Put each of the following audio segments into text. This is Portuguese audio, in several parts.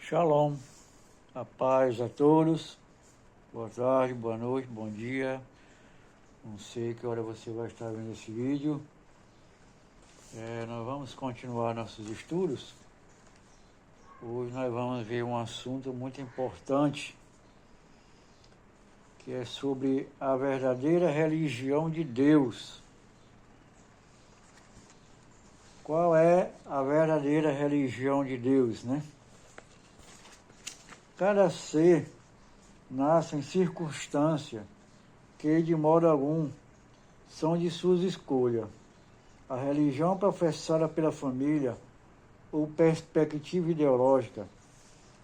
Shalom, a paz a todos, boa tarde, boa noite, bom dia. Não sei que hora você vai estar vendo esse vídeo. Nós vamos continuar nossos estudos. Hoje nós vamos ver um assunto muito importante, que é sobre a verdadeira religião de Deus. Qual é a verdadeira religião de Deus, né? Cada ser nasce em circunstância que, de modo algum, são de suas escolhas. A religião professada pela família ou perspectiva ideológica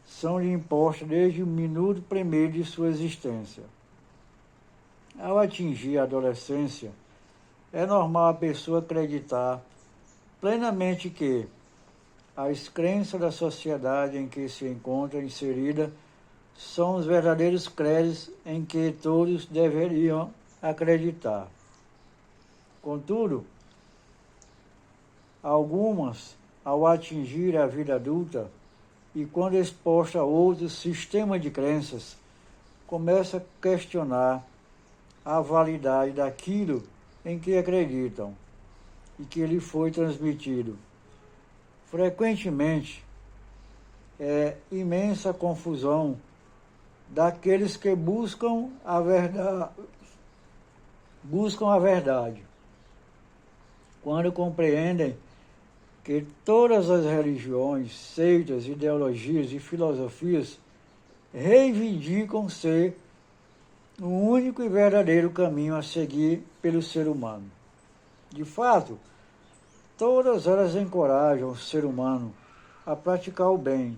são-lhe impostas desde o minuto primeiro de sua existência. Ao atingir a adolescência, é normal a pessoa acreditar plenamente que as crenças da sociedade em que se encontra inserida são os verdadeiros credos em que todos deveriam acreditar. Contudo, algumas, ao atingir a vida adulta e quando exposta a outros sistemas de crenças, começam a questionar a validade daquilo em que acreditam e que lhe foi transmitido. Frequentemente, é imensa confusão daqueles que buscam a verdade, quando compreendem que todas as religiões, seitas, ideologias e filosofias reivindicam ser o único e verdadeiro caminho a seguir pelo ser humano. De fato, todas elas encorajam o ser humano a praticar o bem.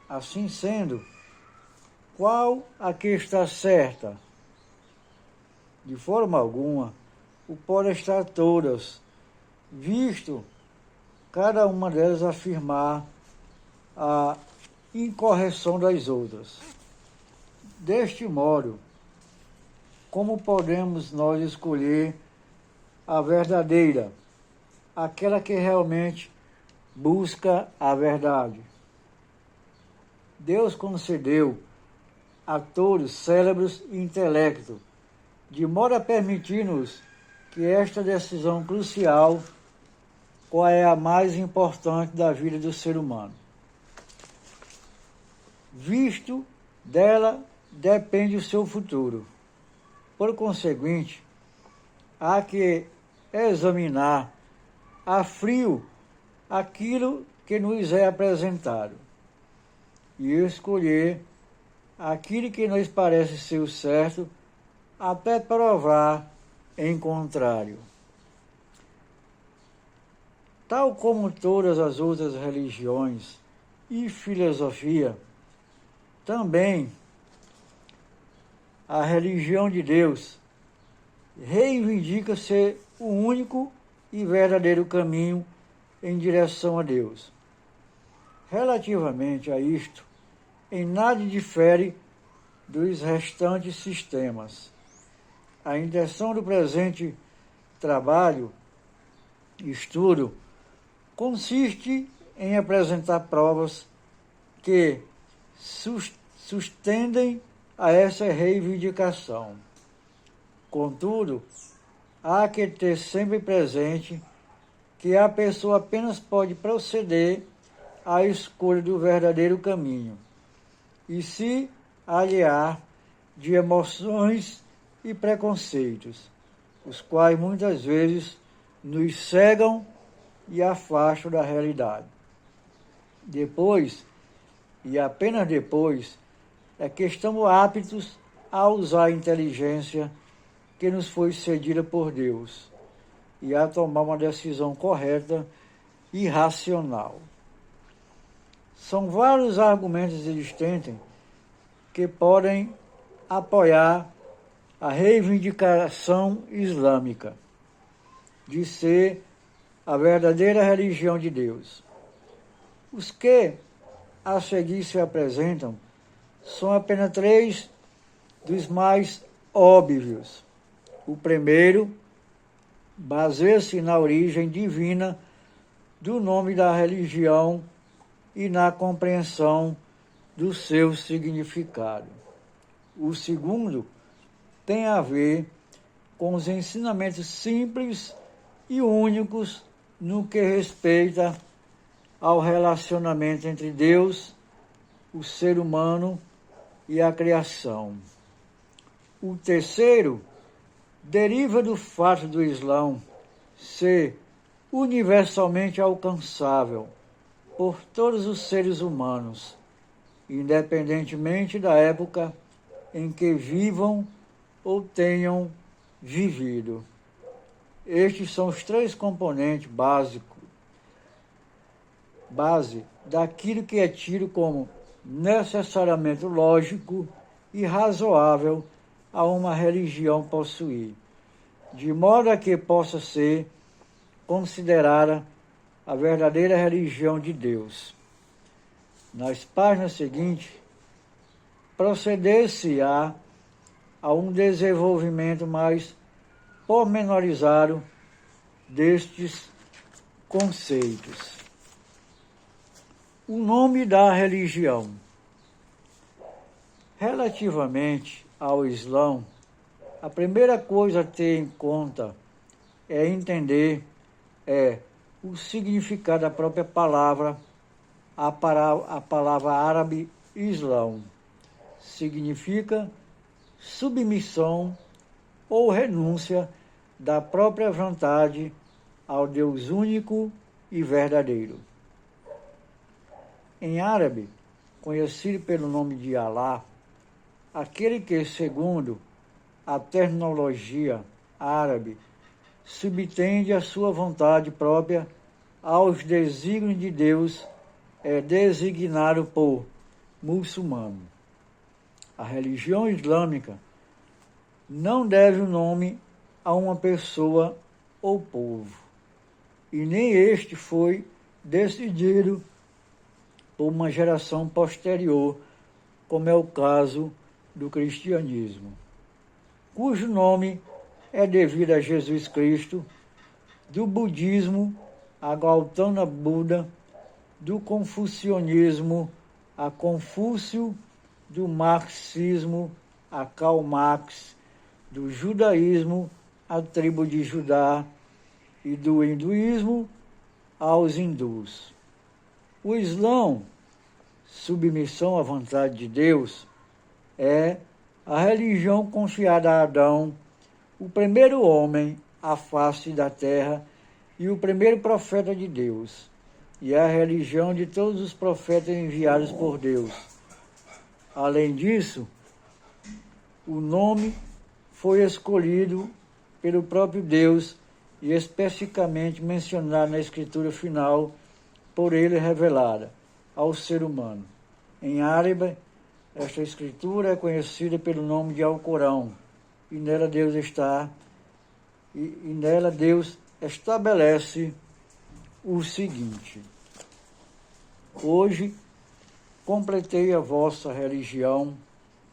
Assim sendo, qual a que está certa? De forma alguma, o pode estar todas, visto cada uma delas afirmar a incorreção das outras. Deste modo, como podemos nós escolher a verdadeira, aquela que realmente busca a verdade? Deus concedeu a todos cérebros e intelecto, de modo a permitir-nos que esta decisão crucial, qual é a mais importante da vida do ser humano. Visto dela depende o seu futuro. Por conseguinte, há que examinar a frio aquilo que nos é apresentado e escolher aquilo que nos parece ser o certo, até provar em contrário. Tal como todas as outras religiões e filosofia, também a religião de Deus reivindica ser o único e verdadeiro caminho em direção a Deus. Relativamente a isto, em nada difere dos restantes sistemas. A intenção do presente trabalho, estudo, consiste em apresentar provas que sustentem a essa reivindicação. Contudo, há que ter sempre presente que a pessoa apenas pode proceder à escolha do verdadeiro caminho e se aliar de emoções e preconceitos, os quais muitas vezes nos cegam e afastam da realidade. Depois, e apenas depois, é que estamos aptos a usar a inteligência que nos foi cedida por Deus e a tomar uma decisão correta e racional. São vários argumentos existentes que podem apoiar a reivindicação islâmica de ser a verdadeira religião de Deus. Os que a seguir se apresentam são apenas três dos mais óbvios. O primeiro baseia-se na origem divina do nome da religião e na compreensão do seu significado. O segundo tem a ver com os ensinamentos simples e únicos no que respeita ao relacionamento entre Deus, o ser humano e a criação. O terceiro deriva do fato do Islã ser universalmente alcançável por todos os seres humanos, independentemente da época em que vivam ou tenham vivido. Estes são os três componentes base daquilo que é tido como necessariamente lógico e razoável a uma religião possuir, de modo a que possa ser considerada a verdadeira religião de Deus. Nas páginas seguintes, proceder-se-á a um desenvolvimento mais pormenorizado destes conceitos. O nome da religião. Relativamente ao Islã, a primeira coisa a ter em conta é entender o significado da própria palavra, a palavra árabe Islã. Significa submissão ou renúncia da própria vontade ao Deus único e verdadeiro. Em árabe, conhecido pelo nome de Alá, aquele que, segundo a terminologia árabe, subtende a sua vontade própria aos desígnios de Deus, é designado por muçulmano. A religião islâmica não deve o nome a uma pessoa ou povo, e nem este foi decidido por uma geração posterior, como é o caso do cristianismo, cujo nome é devido a Jesus Cristo, do budismo a Gautama Buda, do confucionismo a Confúcio, do marxismo a Karl Marx, do judaísmo à tribo de Judá e do hinduísmo aos hindus. O Islã, submissão à vontade de Deus, é a religião confiada a Adão, o primeiro homem à face da terra e o primeiro profeta de Deus, e é a religião de todos os profetas enviados por Deus. Além disso, o nome foi escolhido pelo próprio Deus e especificamente mencionado na escritura final, por ele revelada ao ser humano. Em árabe, esta escritura é conhecida pelo nome de Alcorão, e nela Deus estabelece o seguinte: hoje completei a vossa religião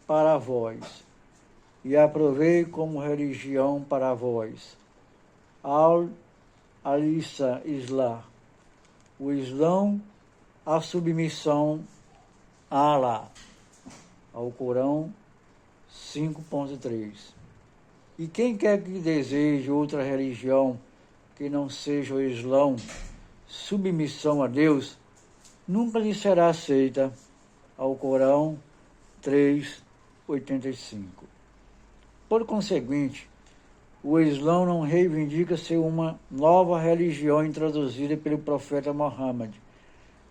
para vós, e aprovei como religião para vós Al-Alissa Islã, o Islã, a submissão a Alá. Alcorão 5.3. E quem quer que deseje outra religião que não seja o Islã, submissão a Deus, nunca lhe será aceita. Alcorão 3.85. Por conseguinte, o Islã não reivindica ser uma nova religião introduzida pelo profeta Muhammad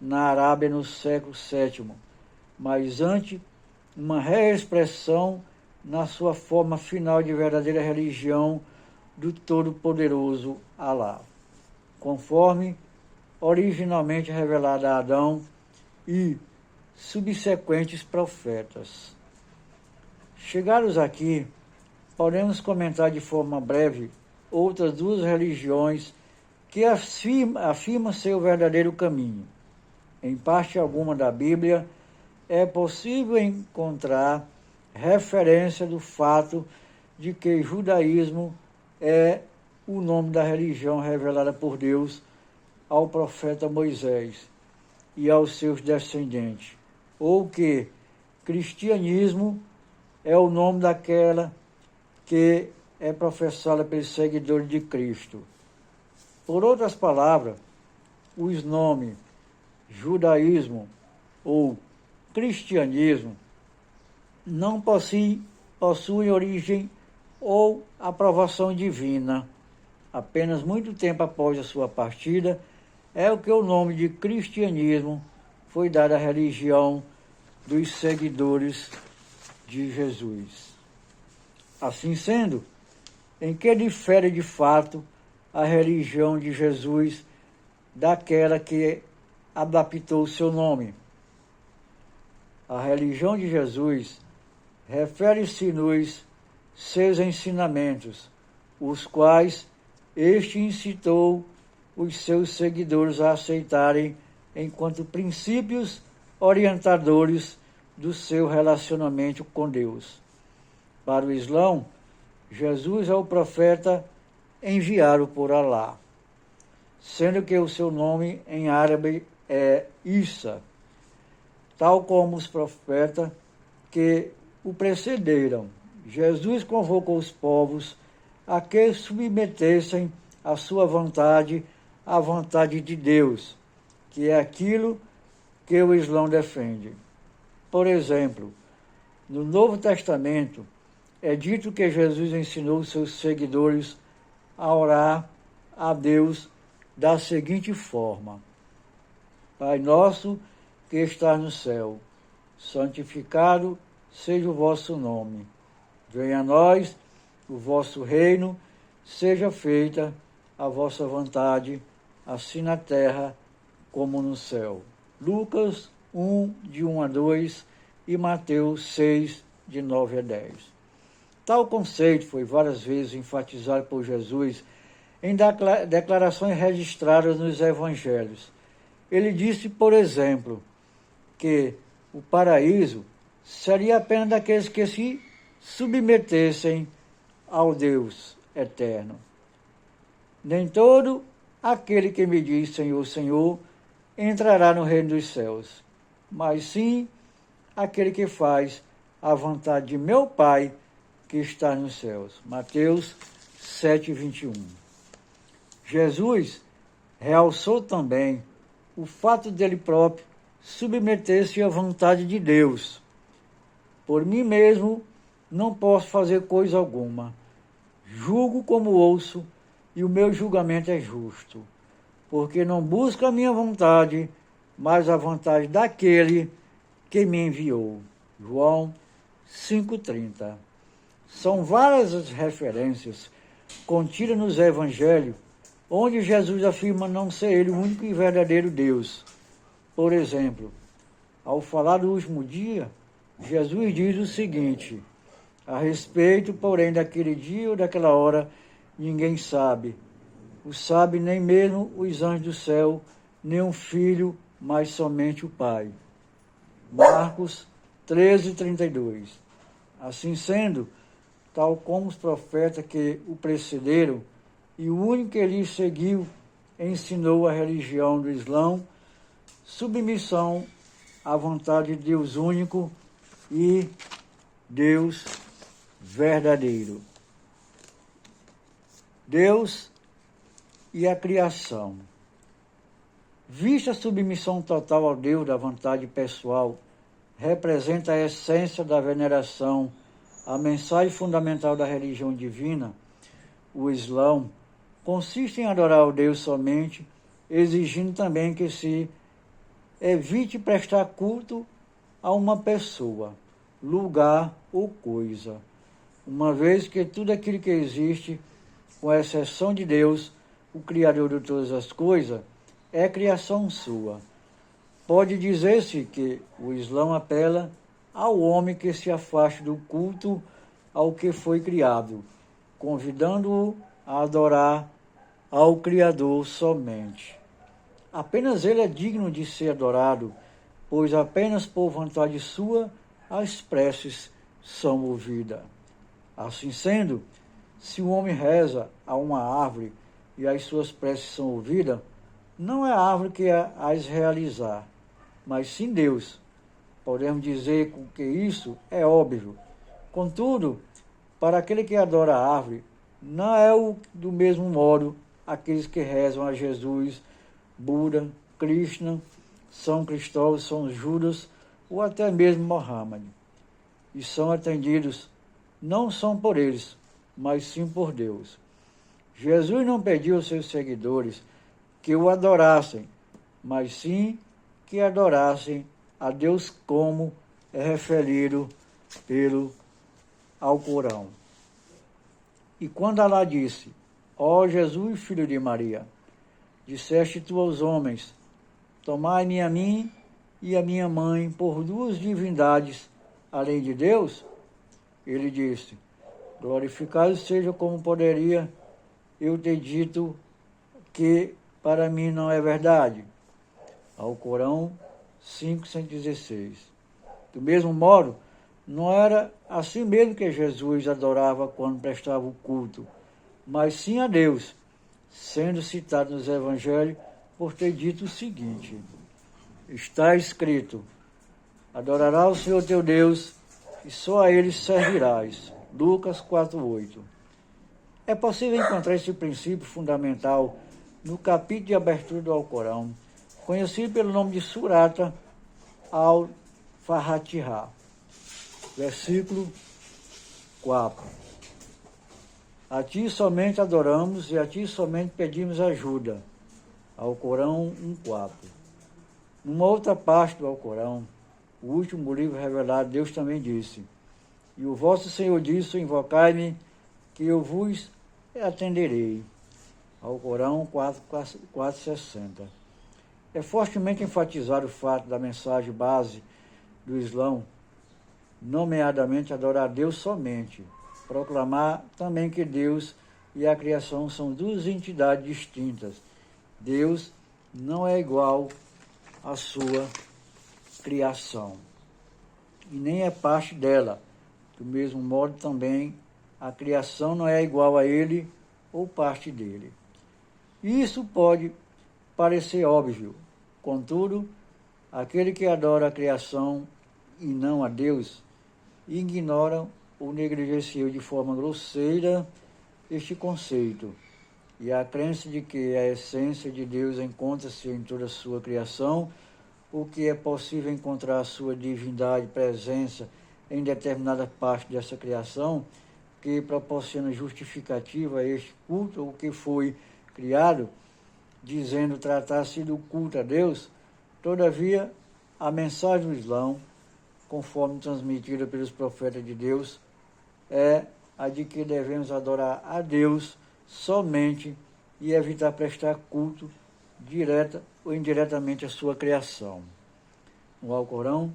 na Arábia no século VII, mas antes uma reexpressão na sua forma final de verdadeira religião do Todo-Poderoso Alá, conforme originalmente revelada a Adão e subsequentes profetas. Chegados aqui, podemos comentar de forma breve outras duas religiões que afirmam ser o verdadeiro caminho. Em parte alguma da Bíblia, é possível encontrar referência do fato de que judaísmo é o nome da religião revelada por Deus ao profeta Moisés e aos seus descendentes, ou que cristianismo é o nome daquela que é professada pelos seguidores de Cristo. Por outras palavras, os nomes judaísmo ou cristianismo não possuem origem ou aprovação divina. Apenas muito tempo após a sua partida, é o que o nome de cristianismo foi dado à religião dos seguidores de Jesus. Assim sendo, em que difere de fato a religião de Jesus daquela que adaptou o seu nome? A religião de Jesus refere-se-nos seus ensinamentos, os quais este incitou os seus seguidores a aceitarem enquanto princípios orientadores do seu relacionamento com Deus. Para o Islão, Jesus é o profeta enviado por Alá, sendo que o seu nome em árabe é Isa, tal como os profetas que o precederam. Jesus convocou os povos a que submetessem a sua vontade à vontade de Deus, que é aquilo que o Islão defende. Por exemplo, no Novo Testamento, é dito que Jesus ensinou seus seguidores a orar a Deus da seguinte forma: Pai nosso que estás no céu, santificado seja o vosso nome. Venha a nós o vosso reino, seja feita a vossa vontade, assim na terra como no céu. Lucas 1, de 1 a 2 e Mateus 6, de 9 a 10. Tal conceito foi várias vezes enfatizado por Jesus em declarações registradas nos evangelhos. Ele disse, por exemplo, que o paraíso seria apenas daqueles que se submetessem ao Deus eterno. Nem todo aquele que me diz Senhor, Senhor, entrará no reino dos céus, mas sim aquele que faz a vontade de meu Pai que está nos céus. Mateus 7, 21. Jesus realçou também o fato dele próprio submeter-se à vontade de Deus. Por mim mesmo não posso fazer coisa alguma. Julgo como ouço, e o meu julgamento é justo, porque não busco a minha vontade, mas a vontade daquele que me enviou. João 5,30. São várias as referências contidas nos evangelhos, onde Jesus afirma não ser ele o único e verdadeiro Deus. Por exemplo, ao falar do último dia, Jesus diz o seguinte: a respeito, porém, daquele dia ou daquela hora, ninguém sabe. O sabe nem mesmo os anjos do céu, nem o Filho, mas somente o Pai. Marcos 13, 32. Assim sendo, tal como os profetas que o precederam, e o único que lhe seguiu, ensinou a religião do Islão, submissão à vontade de Deus único e Deus verdadeiro. Deus e a criação. Vista a submissão total ao Deus da vontade pessoal, representa a essência da veneração, a mensagem fundamental da religião divina. O Islão consiste em adorar ao Deus somente, exigindo também que se evite prestar culto a uma pessoa, lugar ou coisa, uma vez que tudo aquilo que existe, com exceção de Deus, o Criador de todas as coisas, é criação sua. Pode dizer-se que o Islão apela ao homem que se afaste do culto ao que foi criado, convidando-o a adorar ao Criador somente. Apenas ele é digno de ser adorado, pois apenas por vontade sua as preces são ouvidas. Assim sendo, se o homem reza a uma árvore e as suas preces são ouvidas, não é a árvore que as realizar, mas sim Deus. Podemos dizer que isso é óbvio. Contudo, para aquele que adora a árvore, não é do mesmo modo aqueles que rezam a Jesus, Buda, Krishna, São Cristóvão, São Judas ou até mesmo Mohammed. E são atendidos não são por eles, mas sim por Deus. Jesus não pediu aos seus seguidores que o adorassem, mas sim que adorassem a Deus, como é referido pelo Alcorão. E quando Alá disse: ó Jesus, filho de Maria, disseste tu aos homens: tomai-me a mim e a minha mãe por duas divindades além de Deus, ele disse: glorificado seja como poderia eu ter dito que para mim não é verdade. Alcorão 5:116. Do mesmo modo, não era assim mesmo que Jesus adorava quando prestava o culto, mas sim a Deus, sendo citado nos Evangelhos por ter dito o seguinte: está escrito: adorarás o Senhor teu Deus e só a Ele servirás. Lucas 4:8. É possível encontrar esse princípio fundamental no capítulo de abertura do Alcorão, conhecido pelo nome de Surata al-Fatiha, versículo 4. A ti somente adoramos e a ti somente pedimos ajuda. Alcorão 1:4. Numa outra parte do Alcorão, o último livro revelado, Deus também disse: e o vosso Senhor disse: invocai-me, que eu vos atenderei. Alcorão 4:60. É fortemente enfatizar o fato da mensagem base do Islã, nomeadamente adorar a Deus somente. Proclamar também que Deus e a criação são duas entidades distintas. Deus não é igual à sua criação e nem é parte dela. Do mesmo modo também a criação não é igual a ele ou parte dele. Isso pode parecer óbvio, contudo, aquele que adora a criação e não a Deus ignora ou negligencia de forma grosseira este conceito, e a crença de que a essência de Deus encontra-se em toda a sua criação, ou que é possível encontrar a sua divindade presença em determinada parte dessa criação, que proporciona justificativa a este culto, ou que foi criado, dizendo tratar-se do culto a Deus. Todavia, a mensagem do Islã, conforme transmitida pelos profetas de Deus, é a de que devemos adorar a Deus somente e evitar prestar culto direta ou indiretamente à sua criação. No Alcorão,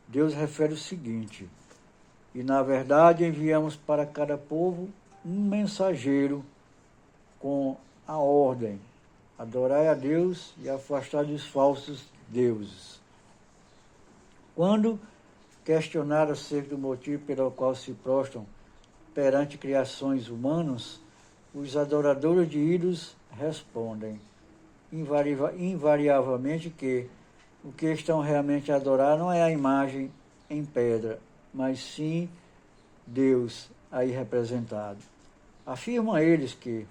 Deus refere o seguinte: e na verdade enviamos para cada povo um mensageiro com a ordem: adorai a Deus e afastai dos falsos deuses. Quando questionaram acerca do motivo pelo qual se prostram perante criações humanas, os adoradores de ídolos respondem invariavelmente que o que estão realmente a adorar não é a imagem em pedra, mas sim Deus aí representado. Afirmam eles que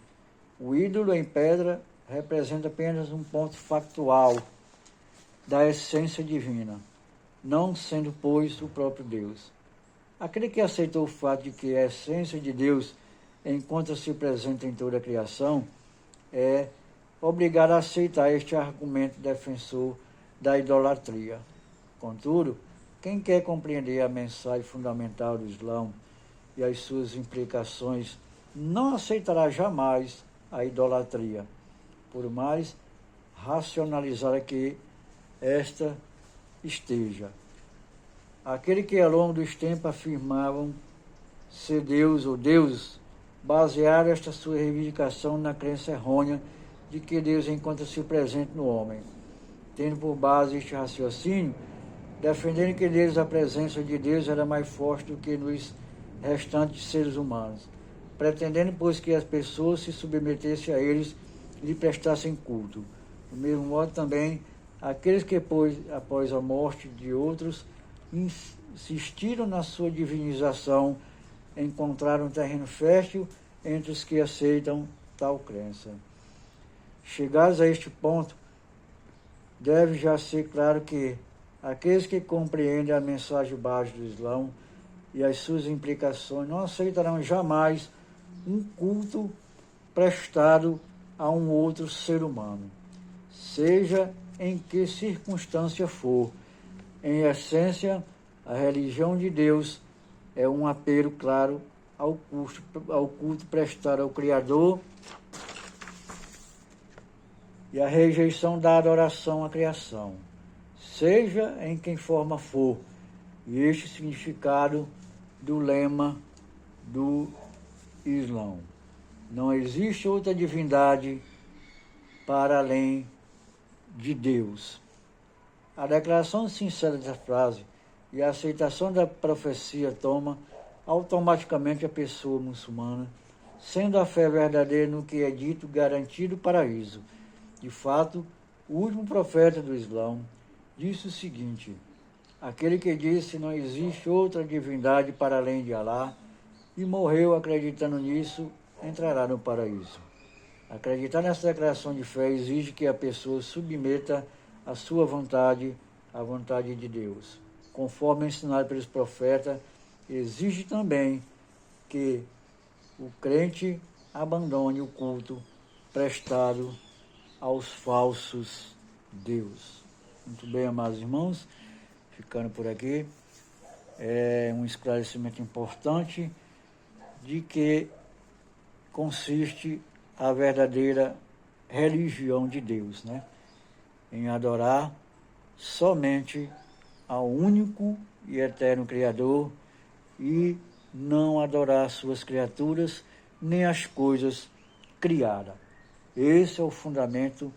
o ídolo em pedra representa apenas um ponto factual da essência divina, não sendo, pois, o próprio Deus. Aquele que aceitou o fato de que a essência de Deus encontra-se presente em toda a criação é obrigado a aceitar este argumento defensor da idolatria. Contudo, quem quer compreender a mensagem fundamental do Islã e as suas implicações não aceitará jamais a idolatria, por mais racionalizada que esta esteja. Aquele que ao longo dos tempos afirmavam ser Deus ou deuses, basearam esta sua reivindicação na crença errônea de que Deus encontra-se presente no homem. Tendo por base este raciocínio, defendendo que neles a presença de Deus era mais forte do que nos restantes seres humanos, pretendendo, pois, que as pessoas se submetessem a eles e lhe prestassem culto. Do mesmo modo também, aqueles que, após a morte de outros, insistiram na sua divinização, encontraram um terreno fértil entre os que aceitam tal crença. Chegados a este ponto, deve já ser claro que aqueles que compreendem a mensagem base do Islã e as suas implicações não aceitarão jamais um culto prestado a um outro ser humano, seja em que circunstância for. Em essência, a religião de Deus é um apelo claro ao culto prestado ao Criador e a rejeição da adoração à criação, seja em que forma for, e este significado do lema do Islã. Não existe outra divindade para além de Deus. A declaração sincera dessa frase e a aceitação da profecia toma automaticamente a pessoa muçulmana, sendo a fé verdadeira no que é dito garantido o paraíso. De fato, o último profeta do Islã disse o seguinte: aquele que disse não existe outra divindade para além de Alá e morreu acreditando nisso, entrará no paraíso. Acreditar nessa declaração de fé exige que a pessoa submeta a sua vontade à vontade de Deus. Conforme ensinado pelos profetas, exige também que o crente abandone o culto prestado aos falsos deuses. Muito bem, amados irmãos, ficando por aqui, é um esclarecimento importante de que consiste a verdadeira religião de Deus, né? Em adorar somente ao único e eterno Criador e não adorar suas criaturas nem as coisas criadas. Esse é o fundamento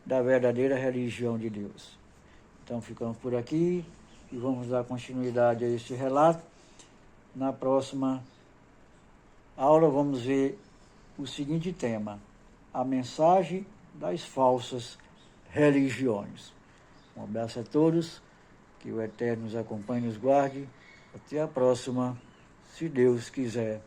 da verdadeira religião de Deus. Então ficamos por aqui e vamos dar continuidade a este relato. Na próxima aula vamos ver o seguinte tema: a mensagem das falsas religiões. Um abraço a todos, que o Eterno nos acompanhe e nos guarde. Até a próxima, se Deus quiser.